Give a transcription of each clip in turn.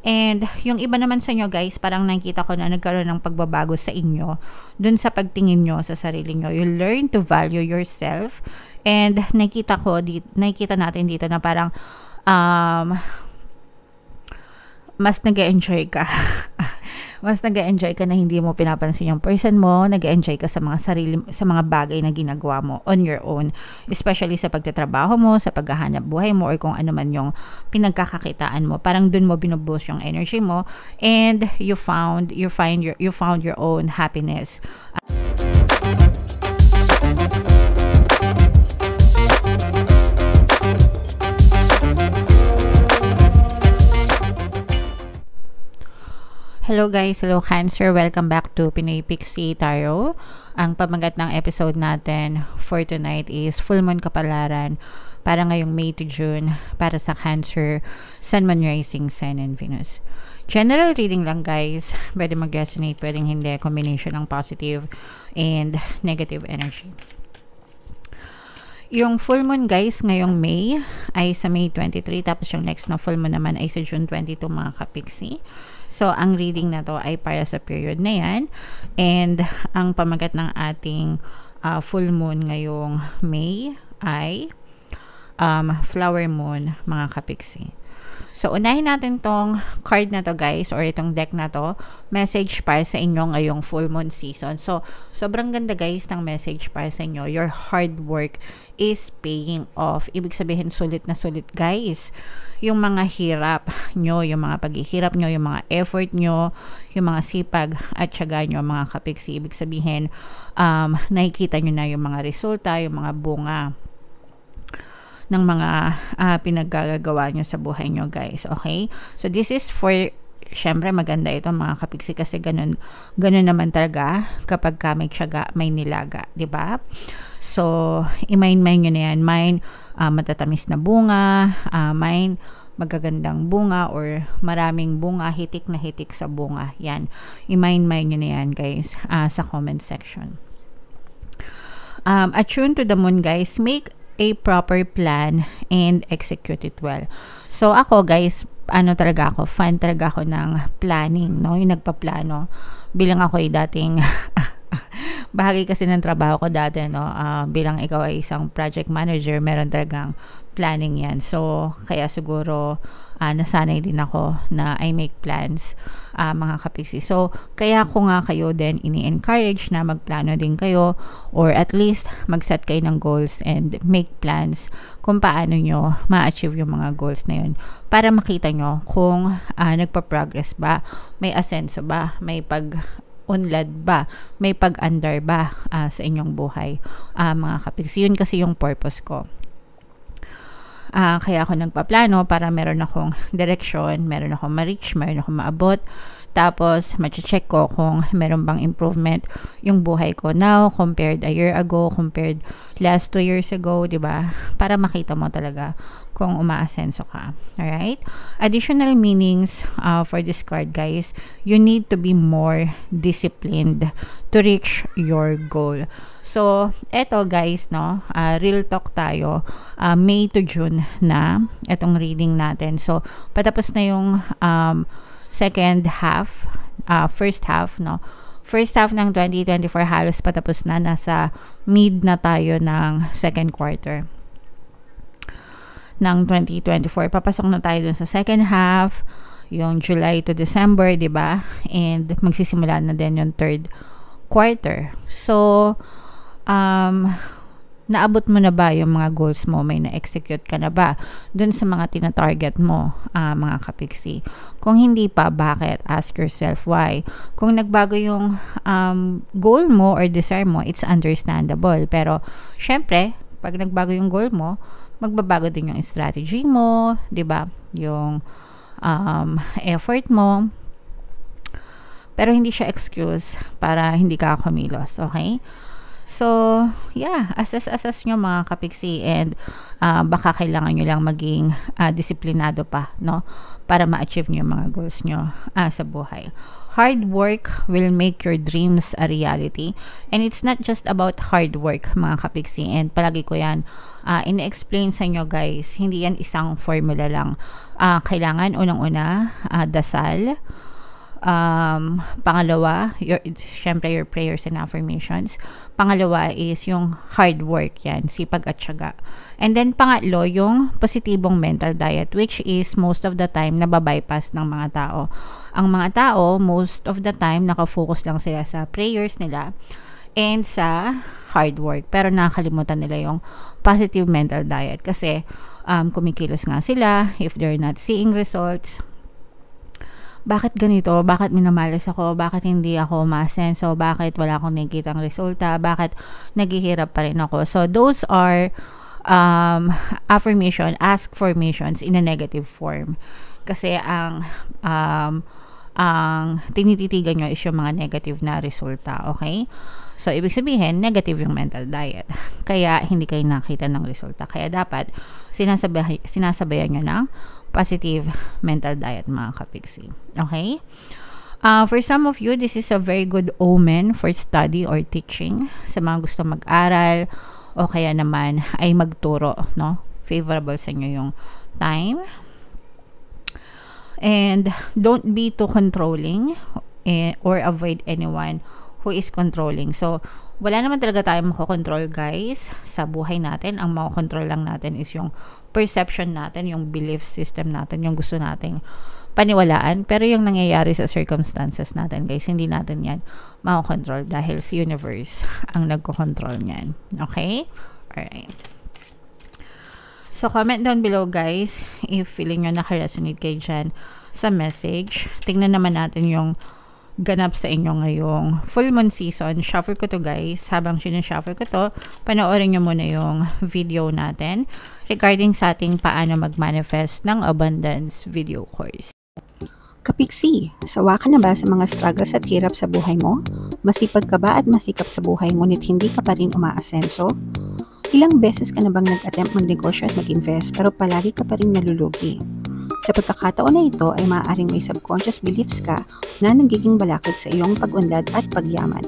And yung iba naman sa inyo guys, parang nakikita ko na nagkaroon ng pagbabago sa inyo dun sa pagtingin nyo sa sarili nyo. You learn to value yourself. And nakikita natin dito na parang mas nag-enjoy ka. Mas nag-enjoy ka na hindi mo pinapansin yung person mo, nag-enjoy ka sa mga bagay na ginagawa mo on your own, especially sa pagtatrabaho mo, sa paghahanap buhay mo, or kung ano man yung pinagkakakitaan mo. Parang dun mo binuboost yung energy mo, and you found your own happiness. Hello guys, hello Cancer, welcome back to Pinoy Pixie Tarot. Ang pamagat ng episode natin for tonight is Full Moon Kapalaran para ngayong May to June para sa Cancer, Sun, Moon, Rising, Sun, and Venus. General reading lang guys, pwede mag-resonate, pwedeng hindi, combination ng positive and negative energy. Yung full moon guys ngayong May ay sa May 23, tapos yung next na full moon naman ay sa June 22 mga kapixie. So, ang reading na to ay para sa period na yan. And ang pamagat ng ating full moon ngayong May ay flower moon mga kapixie. So, unahin natin tong card na to guys, or itong deck na to, message para sa inyo ngayong full moon season. So, sobrang ganda guys ng message para sa inyo. Your hard work is paying off. Ibig sabihin, sulit na sulit guys. Yung mga hirap nyo, yung mga paghihirap nyo, yung mga effort nyo, yung mga sipag at syaga nyo mga kapixie. Ibig sabihin, nakikita nyo na yung mga resulta, yung mga bunga ng mga pinaggagawa nyo sa buhay nyo guys, okay? So this is for, syempre maganda ito mga kapixie kasi ganun naman talaga kapag may tiyaga, may nilaga, di ba? So i-mind nyo na yan, matatamis na bunga, magagandang bunga or maraming bunga, hitik na hitik sa bunga, yan, i-mind nyo na yan guys sa comment section. Attune to the moon guys, make a proper plan and execute it well. So ako guys, fan talaga ako ng planning, no? Yung nagpaplano. Bilang ako ay dating bahagi kasi ng trabaho ko dati, no? Bilang ikaw ay isang project manager, meron talagang planning yan. So, kaya siguro nasanay din ako na I make plans, mga kapixie. So, kaya ko nga kayo din ini-encourage na magplano din kayo, or at least mag-set kayo ng goals and make plans kung paano nyo ma-achieve yung mga goals na yun. Para makita nyo kung nagpa-progress ba, may asenso ba, may unlad ba, may pag-andar ba sa inyong buhay, mga kapixie. Yun kasi yung purpose ko. Kaya ako nagpaplano para meron akong direction, meron akong ma-reach, meron akong maabot. Tapos, ma-check ko kung meron bang improvement yung buhay ko now compared a year ago, compared last 2 years ago, di ba? Para makita mo talaga kung umaasenso ka. Alright? Additional meanings for this card, guys. You need to be more disciplined to reach your goal. So, eto guys, no? Real talk tayo. May to June na etong reading natin. So, patapos na yung second half, first half, no? First half ng 2024 halos patapos na, nasa mid na tayo ng second quarter ng 2024. Papasok na tayo dun sa second half, yung July to December, di ba? And magsisimula na din yung third quarter. So, naabot mo na ba yung mga goals mo? May na-execute ka na ba dun sa mga tina-target mo, mga kapixie? Kung hindi pa, bakit? Ask yourself why. Kung nagbago yung goal mo or desire mo, it's understandable. Pero, syempre, pag nagbago yung goal mo, magbabago din yung strategy mo, di ba? Yung effort mo. Pero hindi siya excuse para hindi ka kumilos, okay? So, yeah, assess nyo mga kapiksi, and baka kailangan nyo lang maging disiplinado pa, no? Para ma-achieve nyo yung mga goals nyo sa buhay. Hard work will make your dreams a reality. And it's not just about hard work, mga kapiksi. And palagi ko yan ina-explain sa inyo, guys. Hindi yan isang formula lang. Kailangan unang-una, dasal. Pangalawa, syempre your prayers and affirmations. Pangalawa is yung hard work, yan, sipag at syaga. And then pangatlo, yung positibong mental diet, which is most of the time nababypass ng mga tao. Ang mga tao, most of the time, nakafocus lang sila sa prayers nila and sa hard work. Pero nakakalimutan nila yung positive mental diet kasi kumikilos nga sila if they're not seeing results. Bakit ganito? Bakit minamalas ako? Bakit hindi ako ma-asenso? Bakit wala akong nakikitang resulta? Bakit naghihirap pa rin ako? So, those are affirmations in a negative form. Kasi ang tinititigan nyo is yung mga negative na resulta. Okay? So, ibig sabihin, negative yung mental diet. Kaya, hindi kayo nakita ng resulta. Kaya, dapat sinasabayan nyo ng positive mental diet, mga kapiksi. Okay? For some of you, this is a very good omen for study or teaching. Sa mga gusto mag-aral o kaya naman ay magturo, no? Favorable sa inyo yung time. And don't be too controlling or avoid anyone who is controlling. So, wala naman talaga tayong makokontrol, guys, sa buhay natin. Ang makokontrol lang natin is yung perception natin, yung belief system natin, yung gusto nating paniwalaan. Pero yung nangyayari sa circumstances natin, guys, hindi natin yan makokontrol dahil si universe ang nagkokontrol niyan. Okay? Alright. So, comment down below, guys, if feeling nyo naka-resonate kayo dyan sa message. Tingnan naman natin yung ganap sa inyo ngayong full moon season. Shuffle ko to, guys. Habang sinashuffle ko to, panoorin nyo muna yung video natin regarding sa ating paano mag-manifest ng abundance video course. Kapiksi, sawa ka na ba sa mga struggles at hirap sa buhay mo? Masipag ka ba at masikap sa buhay ngunit hindi ka pa rin umaasenso? Ilang beses ka na bang nag-attempt magnegosyo at mag-invest pero palagi ka pa rin nalulugi? Sa pagkakataon na ito ay maaaring may subconscious beliefs ka na nagiging balakid sa iyong pag-unlad at pagyaman.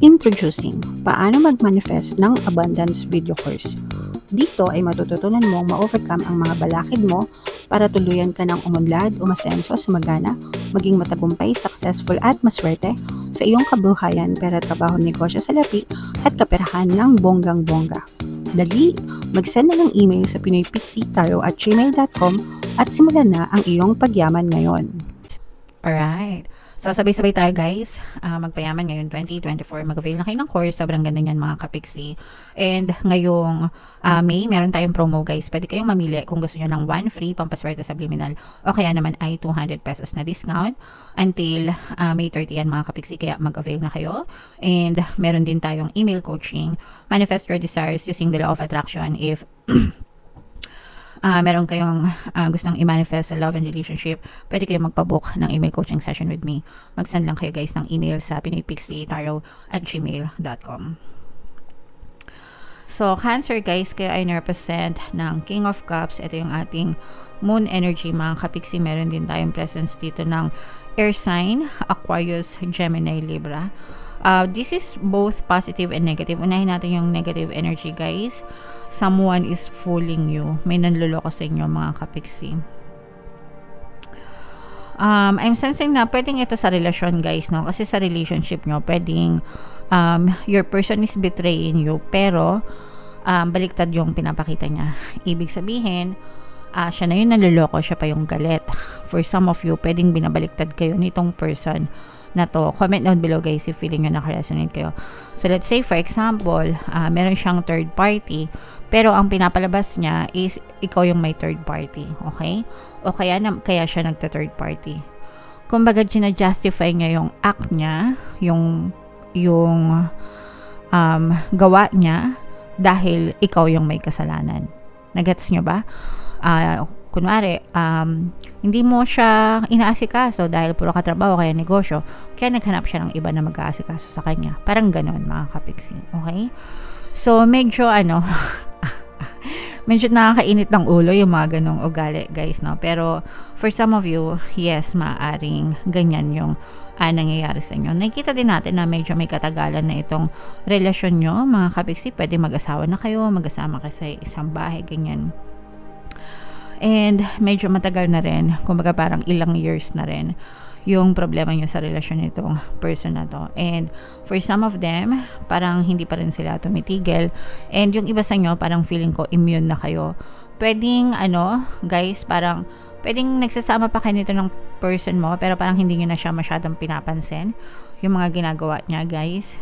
Introducing, paano mag-manifest ng abundance video course. Dito ay matututunan mong ma-overcome ang mga balakid mo para tuluyan ka ng umunlad, umasenso, sumagana, maging matagumpay, successful at maswerte sa iyong kabuhayan, pera, trabaho, negosyo, salapi at kaperahan ng bonggang-bongga. Dali, mag-send na ng email sa pinoypixitaro@gmail.com at simulan na ang iyong pagyaman ngayon. Alright. So, sabay-sabay tayo, guys. Magpayaman ngayon 2024. Mag-avail na kayo ng course. Sobrang ganda niyan, mga kapiksi. And ngayong May, meron tayong promo, guys. Pwede kayong mamili kung gusto nyo ng 1 free pampaswerte subliminal o kaya naman ay 200 pesos na discount until May 30 yan, mga kapiksi. Kaya mag-avail na kayo. And meron din tayong email coaching. Manifest your desires using the law of attraction. If meron kayong gustong i-manifest sa love and relationship, pwede kayong magpabook ng email coaching session with me. Mag-send lang kayo, guys, ng email sa pinoypixitaro@gmail.com. So, Cancer, guys, kayo ay na-represent ng King of Cups. Ito yung ating moon energy, mga kapiksi. Meron din tayong presence dito ng air sign, Aquarius, Gemini, Libra. This is both positive and negative. Unahin natin yung negative energy, guys. Someone is fooling you. May nanluloko sa inyo, mga kapiksi. I'm sensing na pwedeng ito sa relasyon, guys, no? Kasi sa relationship nyo, pwedeng your person is betraying you, pero baliktad yung pinapakita niya. Ibig sabihin, siya na yung nanluloko, siya pa yung galit. For some of you, pwedeng binabaliktad kayo nitong person na to. Comment down below, guys, if feeling nyo nakaresonate kayo. So, let's say, for example, meron siyang third party, pero ang pinapalabas niya is ikaw yung may third party. Okay? O kaya siya nagta-third party. Kumbaga, gina-justify niya yung act niya, yung gawa niya, dahil ikaw yung may kasalanan. Nagets nyo ba? kunwari, hindi mo siya inaasikaso dahil puro katrabaho kaya negosyo, kaya naghanap siya ng iba na mag-aasikaso sa kanya. Parang ganon, mga kapiksi. Okay? So, medyo medyo nakakainit ng ulo yung mga ganong ugali, guys, no? Pero, for some of you, yes, maaaring ganyan yung nangyayari sa inyo. Nakikita din natin na medyo may katagalan na itong relasyon nyo, mga kapiksi. Pwede mag-asawa na kayo, mag-asama kayo sa isang bahay, ganyan. And medyo matagal na rin, kumbaga parang ilang years na rin yung problema nyo sa relasyon nitong person na to. And for some of them, parang hindi pa rin sila tumitigil. And yung iba sa inyo, parang feeling ko immune na kayo. Pwedeng guys, parang pwedeng nagsasama pa kayo nito ng person mo, pero parang hindi nyo na siya masyadong pinapansin yung mga ginagawa niya, guys.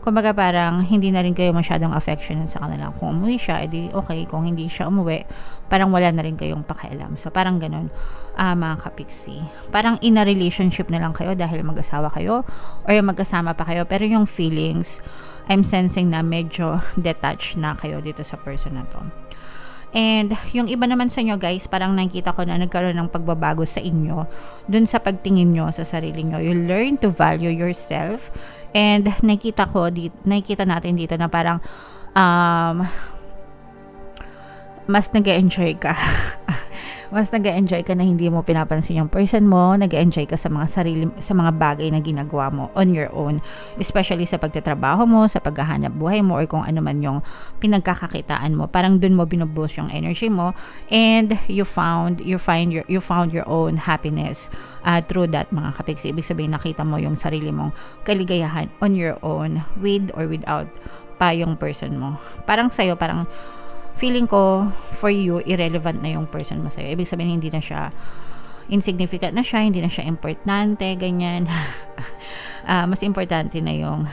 Kumbaga parang hindi na rin kayo masyadong affectionate sa kanila. Kung umuwi siya, edi okay. Kung hindi siya umuwi, parang wala na rin kayong pakialam. So parang ganun, mga kapiksi. Parang in a relationship na lang kayo dahil mag-asawa kayo or mag-kasama pa kayo. Pero yung feelings, I'm sensing na medyo detached na kayo dito sa person na to. And yung iba naman sa inyo, guys, parang nakikita ko na nagkaroon ng pagbabago sa inyo dun sa pagtingin nyo sa sarili nyo. You learn to value yourself. And nakikita natin dito na parang mas nag-enjoy ka. Mas nag-enjoy ka na hindi mo pinapansin yung person mo, nag-enjoy ka sa mga bagay na ginagawa mo on your own, especially sa pagtatrabaho mo, sa paghahanap buhay mo, or kung ano man yung pinagkakakitaan mo. Parang dun mo binuboost yung energy mo, and you found your own happiness through that, mga kapiksi. Ibig sabihin, nakita mo yung sarili mong kaligayahan on your own, with or without pa yung person mo. Parang sa'yo, parang feeling ko, for you, irrelevant na yung person mo sa'yo. Ibig sabihin, hindi na siya insignificant na siya, hindi na siya importante, ganyan. Mas importante na yung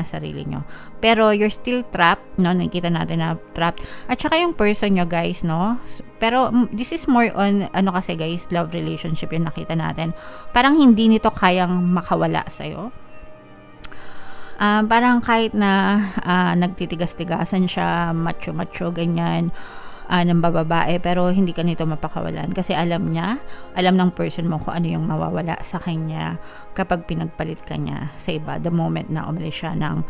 sarili nyo. Pero you're still trapped, no? Nakikita natin na trapped. At saka yung person nyo, guys, no? Pero this is more on, kasi guys, love relationship yung nakita natin. Parang hindi nito kayang makawala sa'yo. Parang kahit na nagtitigas-tigasan siya, macho-macho, ganyan, ng bababae, pero hindi ka nito mapakawalan. Kasi alam ng person mo kung ano yung mawawala sa kanya kapag pinagpalit ka niya sa iba, the moment na umalis siya ng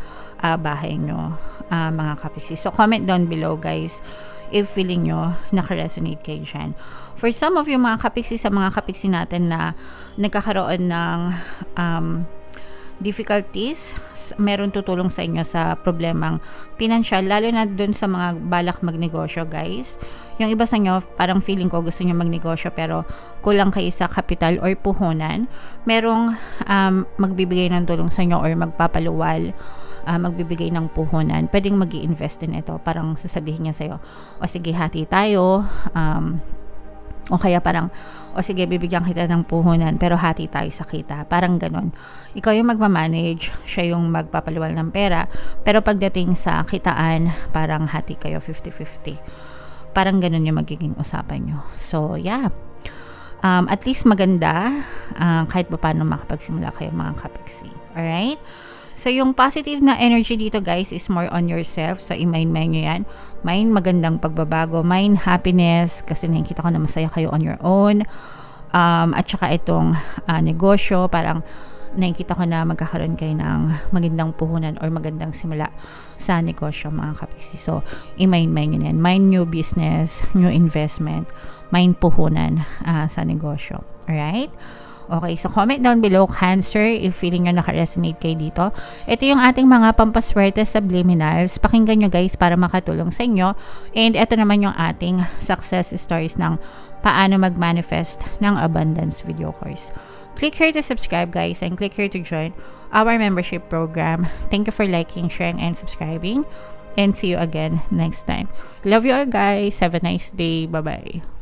bahay nyo, mga kapiksi. So, comment down below, guys, if feeling nyo nakaresonate kayo dyan. For some of you, mga kapiksi, sa mga kapiksi natin na nagkakaroon ng difficulties, meron tutulong sa inyo sa problemang pinansyal, lalo na dun sa mga balak magnegosyo, guys. Yung iba sa inyo, parang feeling ko gusto nyo magnegosyo pero kulang kayo sa kapital or puhunan. Merong magbibigay ng tulong sa inyo or magpapaluwal, magbibigay ng puhunan. Pwedeng mag-i-invest din ito. Parang sasabihin niya sa'yo, o sige, hati tayo, o kaya parang, o sige, bibigyan kita ng puhunan, pero hati tayo sa kita. Parang ganon. Ikaw yung magmamanage, siya yung magpapaluwal ng pera, pero pagdating sa kitaan, parang hati kayo 50-50. Parang ganon yung magiging usapan nyo. So, yeah. At least maganda, kahit pa paano makapagsimula kayo, mga kapiksi. Alright? So, yung positive na energy dito, guys, is more on yourself. So, i-mind nyo yan. Mind magandang pagbabago. Mind happiness. Kasi nakikita ko na masaya kayo on your own. At saka itong negosyo. Parang nakikita ko na magkakaroon kayo ng magandang puhunan or magandang simula sa negosyo, mga kapiksi. So, i-mind nyo yan. Mind new business, new investment. Mind puhunan sa negosyo. Alright? Okay, so comment down below, Cancer, if feeling nyo naka-resonate kayo dito. Ito yung ating mga pampaswerte subliminals. Pakinggan nyo, guys, para makatulong sa inyo. And ito naman yung ating success stories ng paano mag-manifest ng abundance video course. Click here to subscribe, guys, and click here to join our membership program. Thank you for liking, sharing, and subscribing. And see you again next time. Love you all, guys. Have a nice day. Bye-bye.